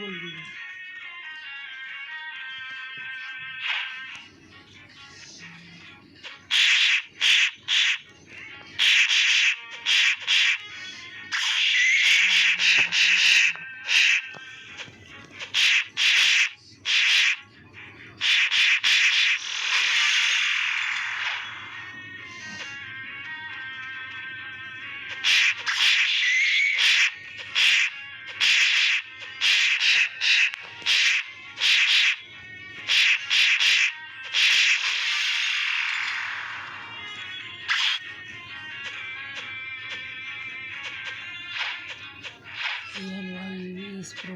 বলবি Pro.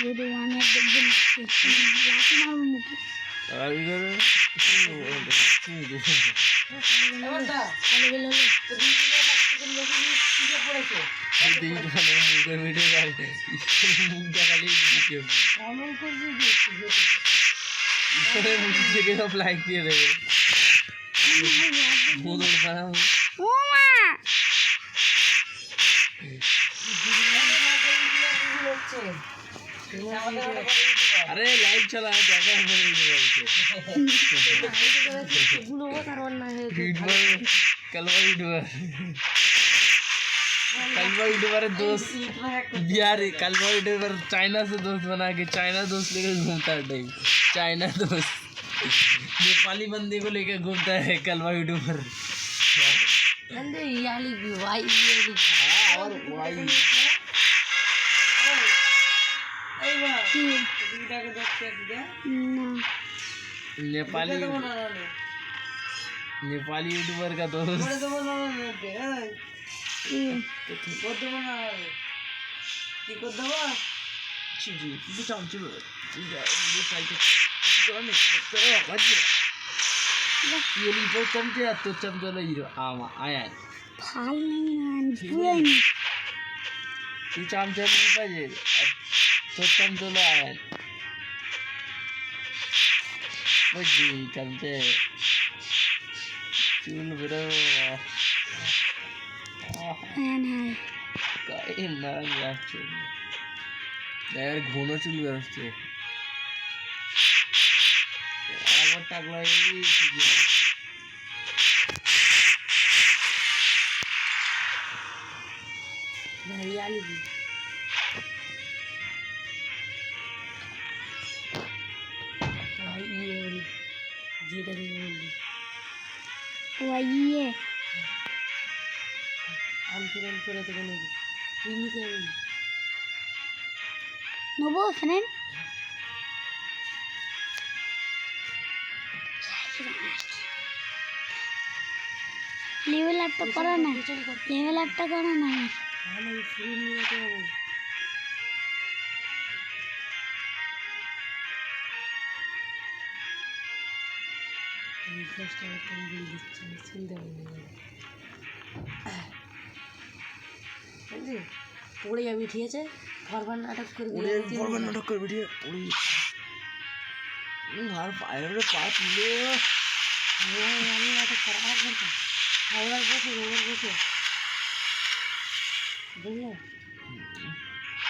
Video one at the अरे light चला है देखा है मेरे कलवा यूट्यूबर दोस्त बिहारी कलवा यूट्यूबर चाइना से दोस्त बना के चाइना दोस्त लेकर घूमता है टाइम चाइना दोस्त नेपाली बंदे को लेकर घूमता है कलवा यूट्यूबर नेपाली नेपाली यूट्यूबर का दोस्त चमचे तो चमचला हीरो आमा आया तू चमचा नहीं पाहिजे तो चमचला आया बजी चमचे चूल बरो काय मार जाচ্ছে यार ঘন চুল বেরোচ্ছে আমার টাকলা এই हरियाली भी ये हम फिर तो बने टीवी से नबो फ्रेंड लेवल अप तो करो ना लेवल अप तो करो ना हमें फ्री नहीं तो फर्स्ट टाइम तुम भी सुंदर जी পড়ে যাবি ঠিক আছে ফরবার নাটক করবি ফরবার নাটক করবি ঠিক আছে আর পায়ের পা তুলে আমি নাটক খারাপ করছি খাবার বসে বুঝলে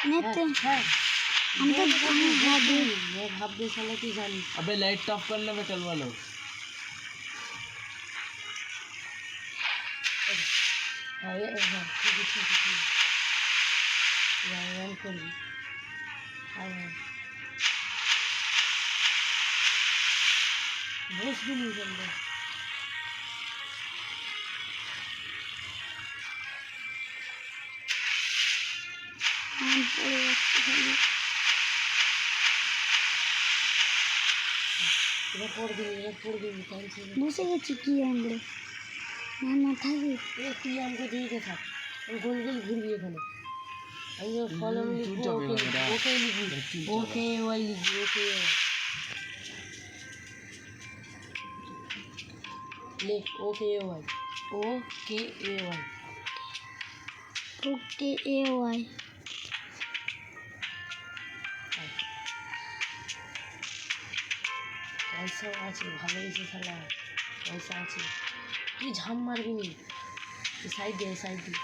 नेते हैं हम तो भाव दे साला की जानी अबे लाइट ऑफ कर ले मैं चलवा लो आए ठीक है यार कर বসবি নি বলবো পড়ে যাচ্ছে খালি বসে গেছি কি আনলে না না থাকি তুই আমাকে দিয়ে থাক গোল গোল ঘুরবি এখানে আমি কলম লিখবো ওকে লিখবি ওকে ওয়াই লিখবি ওকে লিখ ওকে Y okay Y okay Y পয়সাও আছে ভালো হয়েছে খেলা পয়সা আছে তুই ঝাম মারবি নি সাইড দিয়ে সাইড দিয়ে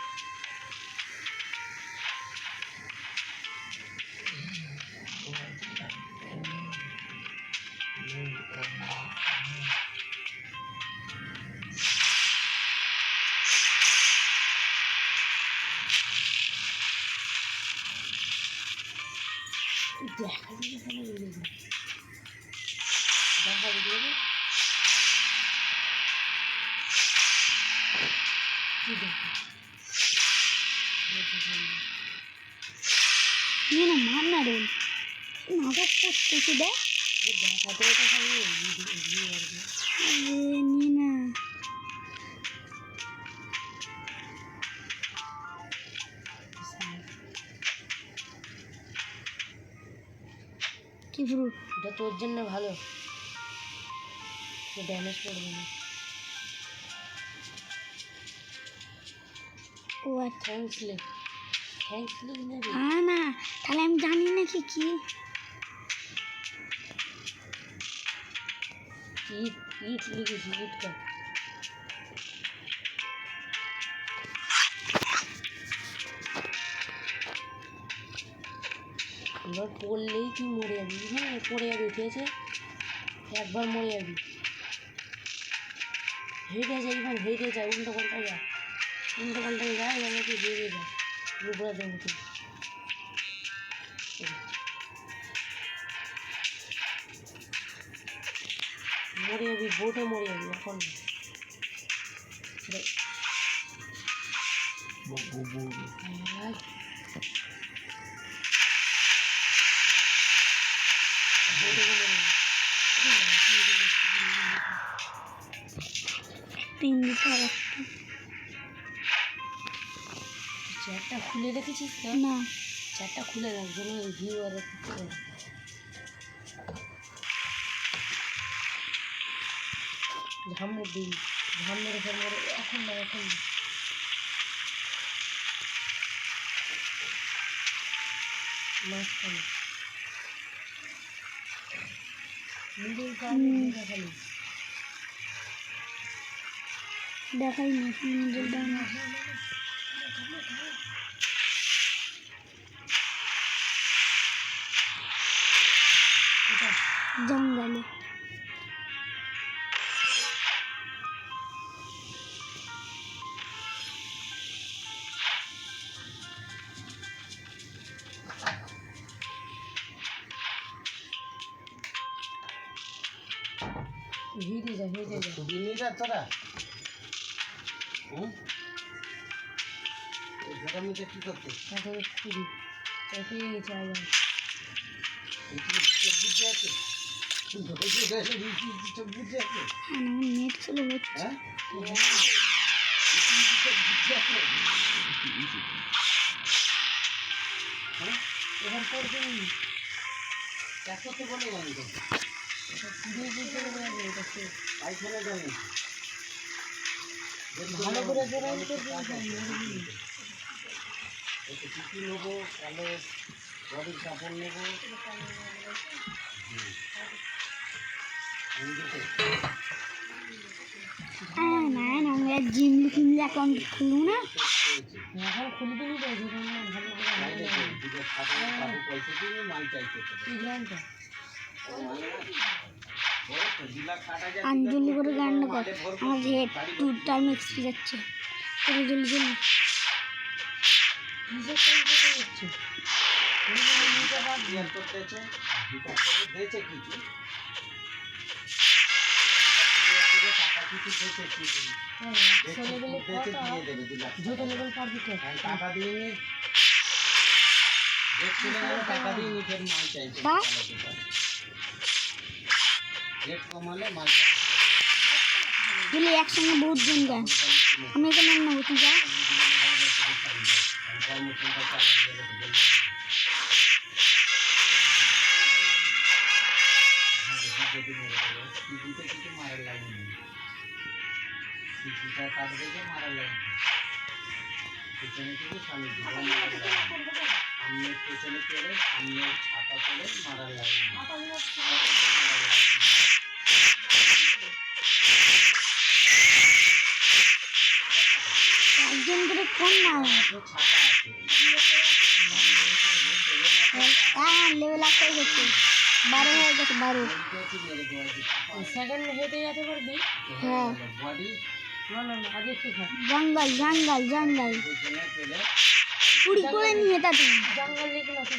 দেখা দিলে দেখা দিলে কি দেখো না মার না রে নাটক করতেছি দেখ দেখাতে তো খালি নিয়ে না কি ফ্রুট এটা তোর জন্য ভালো ড্যামেজ করবে না ও থ্যাঙ্কস লিখ না তাহলে আমি জানি না কি কি ইট ইট লিখেছি ইট কাট এবার পড়লেই তুই মরে যাবি হ্যাঁ পড়ে যাবি ঠিক আছে একবার মরে যাবি হেঁটে যায় এবার হেঁটে যায় উল্টো পাল্টা যায় আমাকে হেঁটে যায় রুবরা জমিতে মরে যাবি বোটে মরে যাবি এখন চ্যাটটা খুলে রেখেছিস না চ্যাটটা খুলে রাখ যেন ভিউ আর ঝামর দিবি ঝামরে এখন না মাঝখানে মিডিল খালি দেখাই না মিডিল ডাউন জঙ্গলে হেঁটে যা তোরা কি করতে খুবই গেছে আবার নেট চলে হচ্ছে এবার করতে বলে ভালো করে জোড়াই টুপি নেবো কালো বডির কাপড় নেবো না না আমরা জিম অ্যাকাউন্ট খুলবো না এখন খুলতে আঞ্জলি করে গান্ডা কর আমার হেড 2 টাইম এক্সপি যাচ্ছে জলদি জুতো লেভেল পারবি তো টাকা দিয়ে নি টাকা দিয়ে নি ফের মাল চাইছে রেট কমালে মাল দিলে একসঙ্গে বহুত জন যায় আমি এখানে নেবো তুই যা মারা লাগে কাজ দেখে মারা লাগে পেছনে থেকে সামনে সামনে পেছনে করে সামনে ছাতা করে মারা লাগে একজন করে কোন না ছাতা আছে হ্যাঁ লেভেল আপ হয়ে গেছে 12 হয়ে গেছে 12 সেকেন্ড হেঁটে যেতে পারবি হ্যাঁ বডি না না না আগে একটু থাক জঙ্গল জঙ্গল জঙ্গল পেছনে পেলে পুরি করে নিয়ে এটা তুমি জঙ্গল লিখে না তুই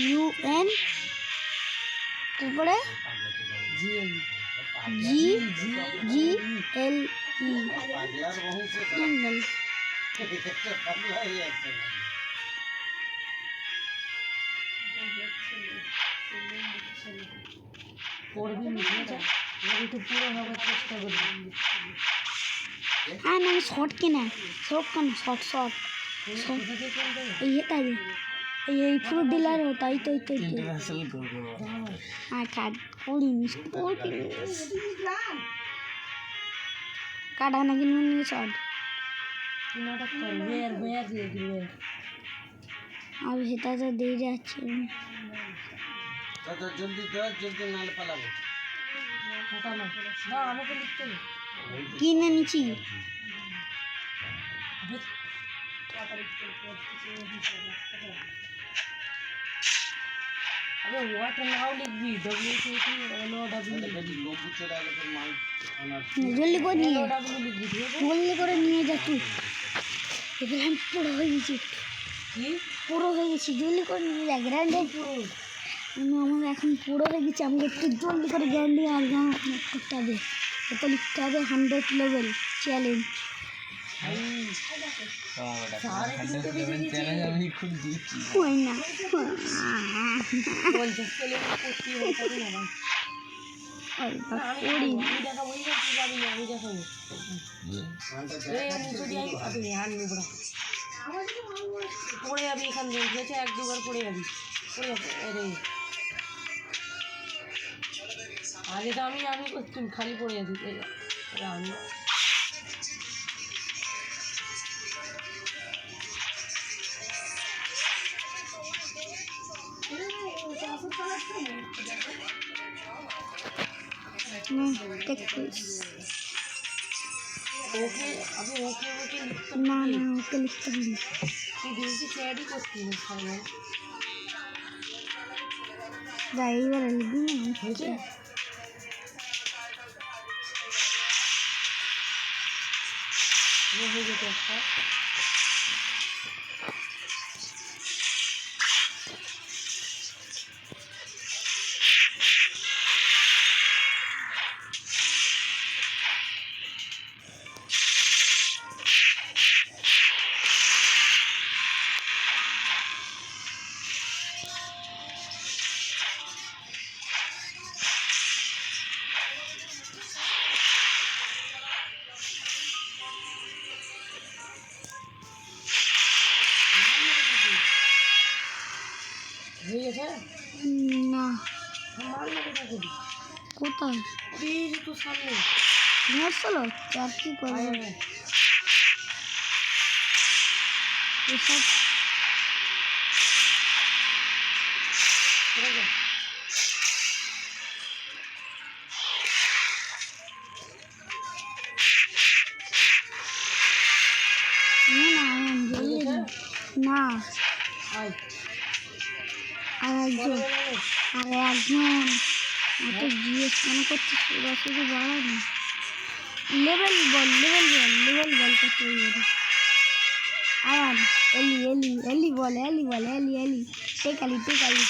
JUN তারপরে GGLE পাগলার বংশ জঙ্গল একটা পাগলাই আছে পড়বি না একটু পুরো হওয়ার চেষ্টা করবি হ্যাঁ না শর্ট কেনা শর্ট কেন শর্ট শর্ট এই এটা এই পুরো ডিলার হতো এই তো ইন্টারন্যাশনাল করবো আর কাট পড়িনিস কাটা নাকি নিয়ে শর্ট নাটক কর ওয়ার দিয়ে দিবে আর সেটা তো দিয়ে যাচ্ছে তো জলদি নালে পালাবো কথা না না আমাকে লিখতে হবে কিনে নিচ্ছি अबे व्हाट नाउ लिखबी WCT লোক চলে গেলে ফের মাল আনার জলদি করে নিয়ে LOW লিখবি ঠিক আছে জলদি করে নিয়ে যা তুই এবার আমি পুরো হয়ে গেছি কি পুরো হয়ে গেছি জলদি করে নিয়ে যা গ্র্যান্ডে পুরো আমার এখন পুরো হয়ে গেছে আমাকে একটু জলদি করে গ্র্যান্ডে আর করতে হবে এটা লিখতে হবে 100 লেভেল চ্যালেঞ্জ চ্যালেঞ্জ আমি খুব দিচ্ছি হয় না বলছে চলে করতে হবে না ভাই আমি দেখাবো না তুই যাবি না আমি দেখাবো এই আমি যদি আমি হান নিব না পড়ে যাবি এখান থেকে গেছে এক দুবার পড়ে যাবি আরে আগে তো আমি করতাম খালি পড়ে যাবি আমি ওকে আমি ওকে লিখতে না না ওকে লিখতে হবে তুই বেশি ক্যারি করছিস সামনে যাই এবার লিখবি না হয়েছে হয়ে যেত একটা হয়ে গেছে না মাল মেরে থাকবি কোথায় এই যে তোর সামনে ধরছিল চার কি করবো এসব না আর একজন এত জিজ্ঞেস কেন করছিস ওরা শুধু বাড়ায় না লেভেল বল করতে হবে। আয়ান এলি বল এলি টেকালি কি হলো?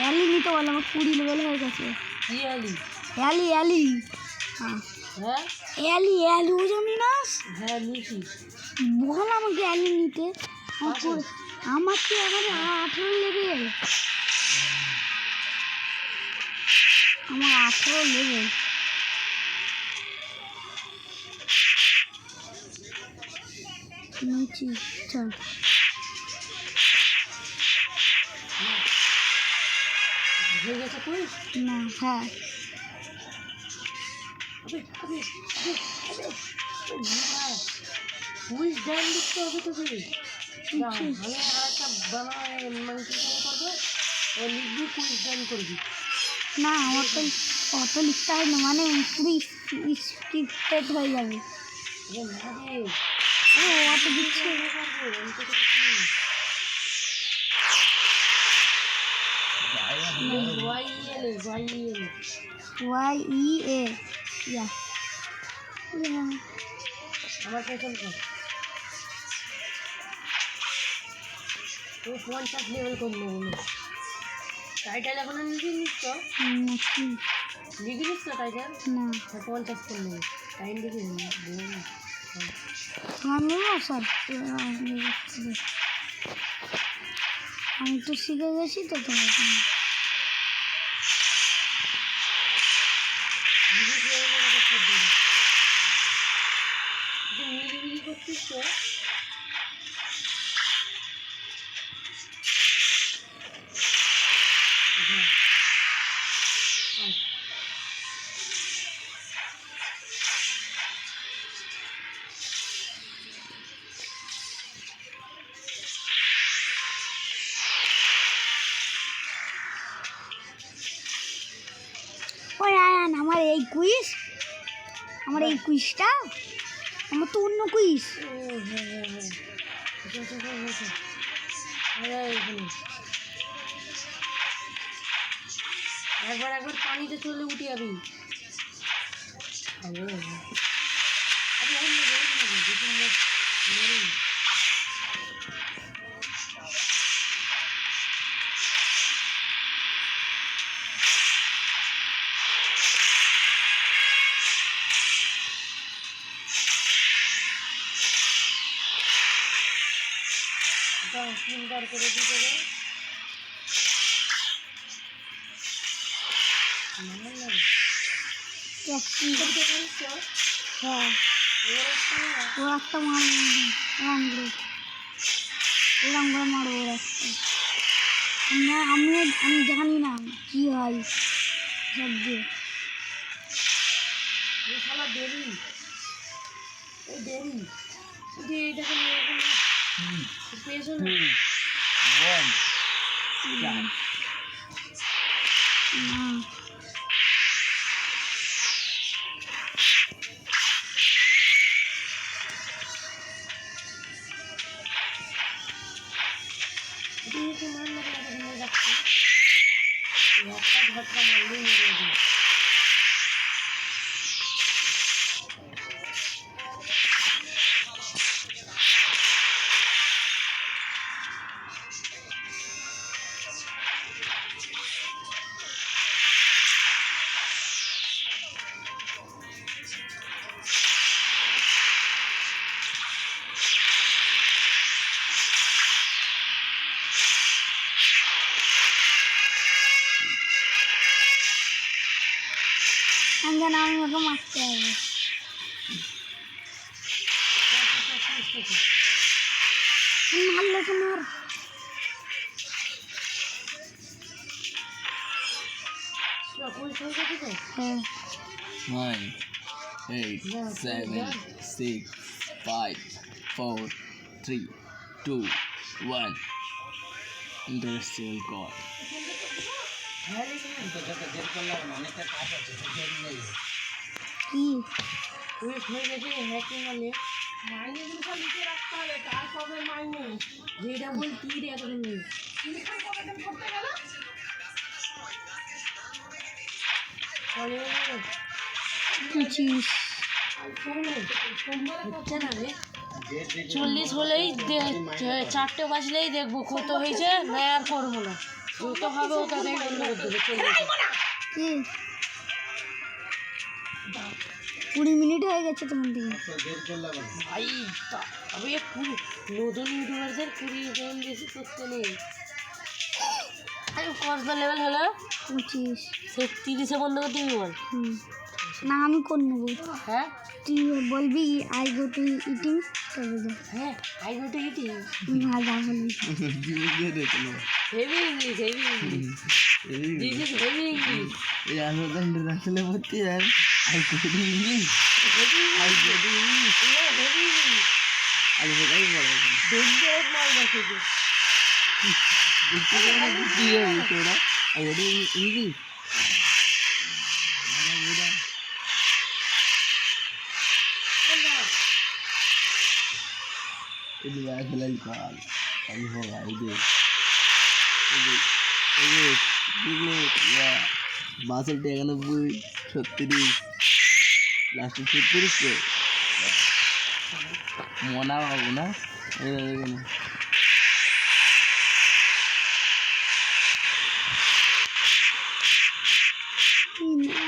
এলি নিতে বল, আমার 20 লেভেল হয়ে গেছে। কি হলি? এলি হ্যাঁ হ্যাঁ এলি ও জানি না, হ্যাঁ নিছি। বল আমাকে এলি নিতে। আমার কি এখন 18 লেভেল, আমার 18 লেভেল। নিচি চল হয়ে গেছে তুই? না হ্যাঁ কুইজ ডান লিখতে হবে তোকে। না, আমি আর একটা বানায় মানে কি করবো, ও লিখবি কুইজ ডান করবি। না আমার তো অত লিখতে হয় না, মানে পুরো স্ক্রিপ্টেড হয়ে যাবে। না রে, অত দিচ্ছে আমি তো তোকে চিনি না। YEA ইয়া আমার পেছন কর। তুই 50 লেভেল করবো বলে টাইটেল এখনো লিখিস তো? লিখিস তো টাইটেল? না 50 করে নেবো। টাইম দেখে আমি স্যার আমি তো শিখে গেছি তো তোমার মিলিমিলি করছিস তো? ওই আয়ান আমার এই কুইজটা আমার তো অন্য কুইজ। একবার পানিতে চলে উঠে যাবি। সুন্দর করে দিতে হবে। হ্যাঁ ও একটা মারবো, এরম করে মারবো ওর একটা। আমি জানি না কি হয় সব দিয়ে। দেরি এটাকে পেয়েছো না? না ঝটকা মারলেই মেরে যাবে। আমি জানি আমি ওকে মারতে হবে। মারলে তো মার। হ্যাঁ 9, 8, 7, 6, 5, 4, 3, 2, 1. Industrial God. কি কুইজ হয়ে গেছে হ্যাকিং মানে মাইনে গুলো লিখে রাখতে হবে, তারপরে মাইনে যেটা বলতি রে এতদিন নেই করতে গেল 25 হচ্ছে না রে 40 হলেই চারটে বাজলেই দেখবো কত হয়েছে না আর করবো না যত হবে ও তাদের বন্ধ করে দেবে 40 20 মিনিট হয়ে গেছে তোমার দিকে ভাই আমি নতুন ইউটিউবারদের 20 জন বেশি করতে নেই কত লেভেল হলো 25 সে 30-এ বন্ধ করে দিবি বল না আমি করে নেবো হ্যাঁ তুই বলবি আই গো টু ইটিং করে দে হ্যাঁ আই গো টু ইটিং না যা বলবি heavy English this is heavy English আসলে ভর্তি আর I go to English I go to English heavy English আর বোঝাই বড় ডেঞ্জারাস মাল বসে কি হবে তোরা I go to English ini adalah ikan kami hola ini ini ya masuk dengan bui 36 last 36 ke mona babu na ini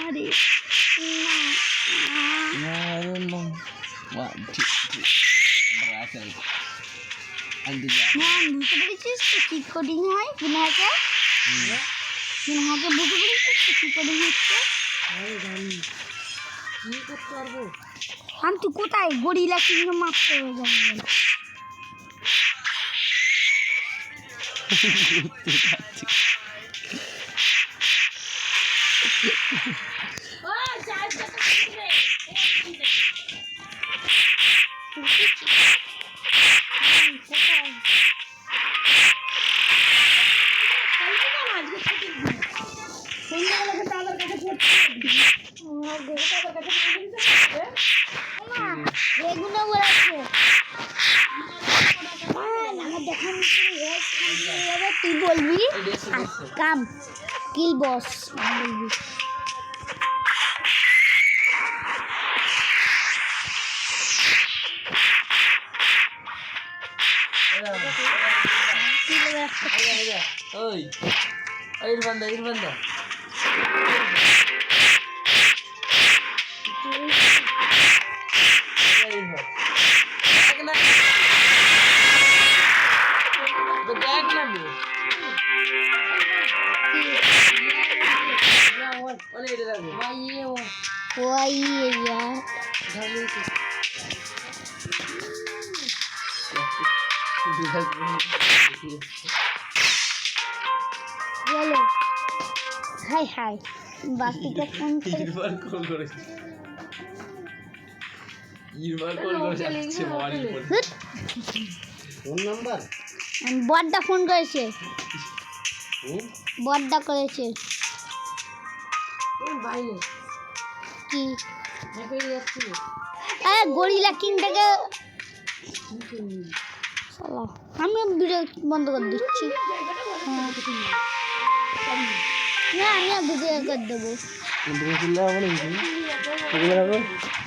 আরে না no wah berhasil anti হ্যাঁ বুঝতে পেরেছিস তো কি কোডিং হয় বিনাকে বুঝতে পেরেছিস তো কি কোডিং হচ্ছে জানি কি করতে পারবো আমি তুই কোথায় গরিলা কিংবা মারতে হয়ে যাবে এগুলো বলেছে তুই বলবি কাম কিল বস বলবি oi Irfanda ওই यार বলো হাই হাই বাকিটা ফোন ইরফান কল করেছে আসছে মোবাইল ফোন নাম্বার বড়দা ফোন করেছে বড়দা করেছে বাইরে কি হেঁটে যাচ্ছিল গরিলা কিং থেকে আমি ভিডিও বন্ধ করে দিচ্ছি হ্যাঁ আমি ভিডিও করে দেবো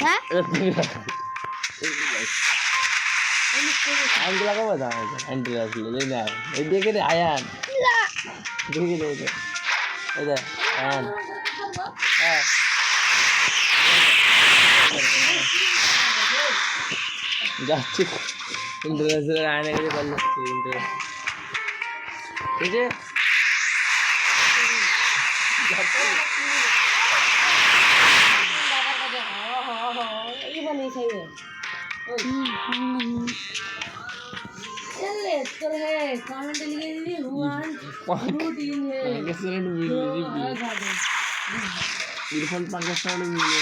হ্যাঁ আন্টি লাগাবো না আন্টি আসলে না এই দেখে রে আয়ান দেখে রে এই দেখ আয়ান হ্যাঁ যাচ্ছি ইন্টারন্যাশনাল আয়না গেলে পারলো ঠিক আছে এই বানিয়ে খাইবে তোর হ্যাঁ কমেন্টে লিখে দিবি 1 2 3 है পাকিস্তানের মিলে দিবি ইরফান পাকিস্তানের মিলে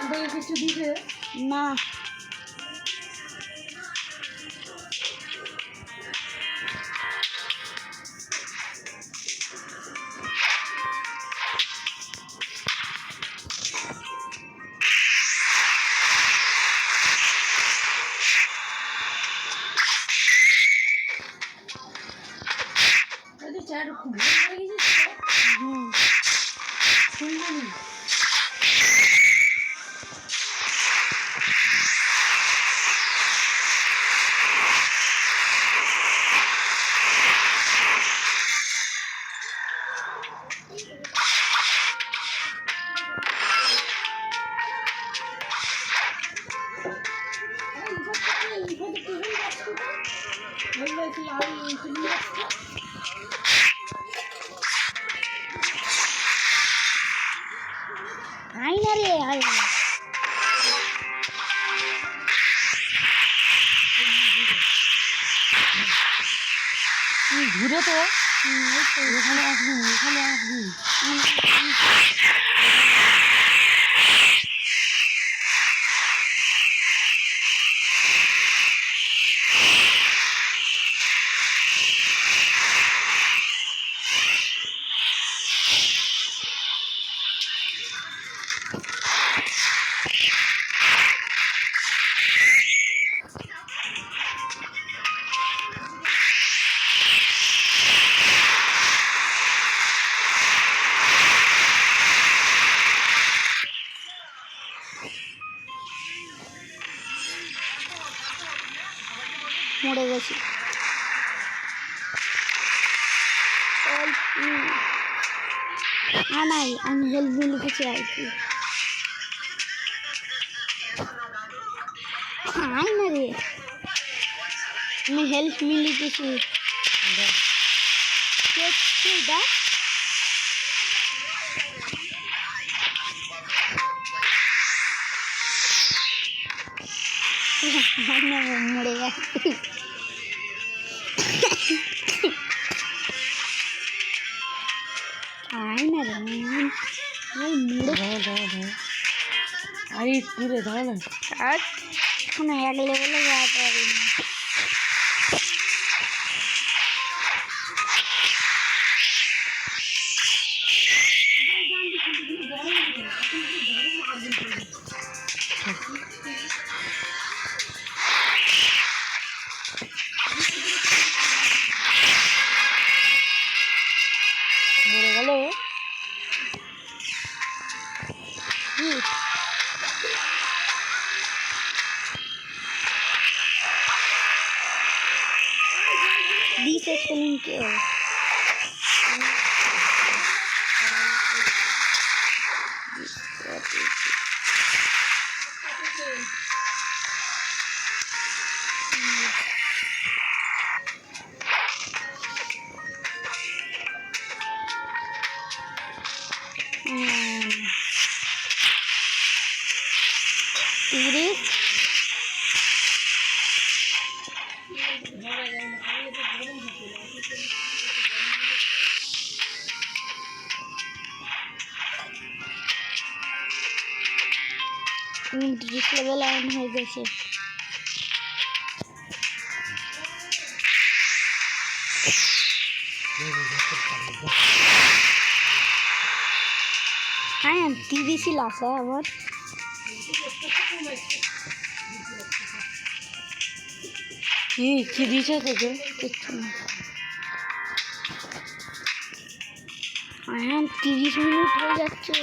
আমাকে কিছু দিবে না চ্যাট খুব ভালো লেগেছে সুন্দর আয় না রে আয় ঘুরে তো এখানে আসবি মরে গেছি নাই আমি হেল্প লিখেছি আর কি আয় না রে আমি হেল্প লিখেছি দেখ মরে গেছে আয় না রে আরে দূরে দাঁড়া না আর এখন এক লেভেলে যাওয়াতে পারিনি মরে গেল দিস স্পেলিং কে তিরিশ লেভেল অন হয়ে গেছে হ্যাঁ 30ই লাস আবার কি দিয়েছে তোকে কিচ্ছু না হ্যাঁ 30 মিনিট হয়ে যাচ্ছে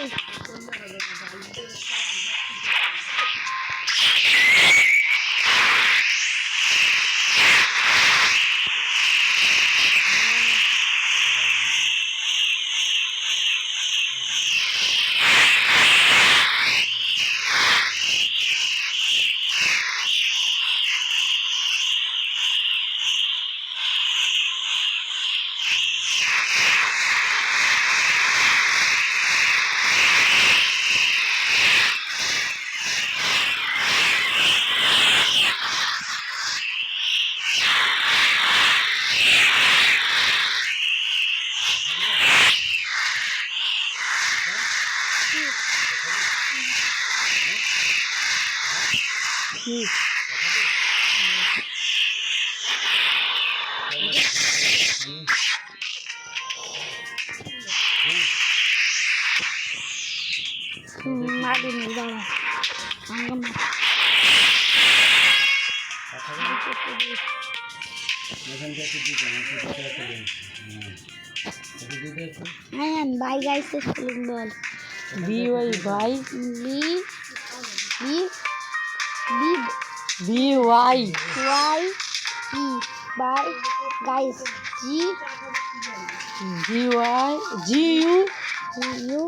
মারিনি দাঁড়া হ্যাঁ বাই গাইস স্পেলিং বল BY by B B B BY Y E bye guys GY GUYS you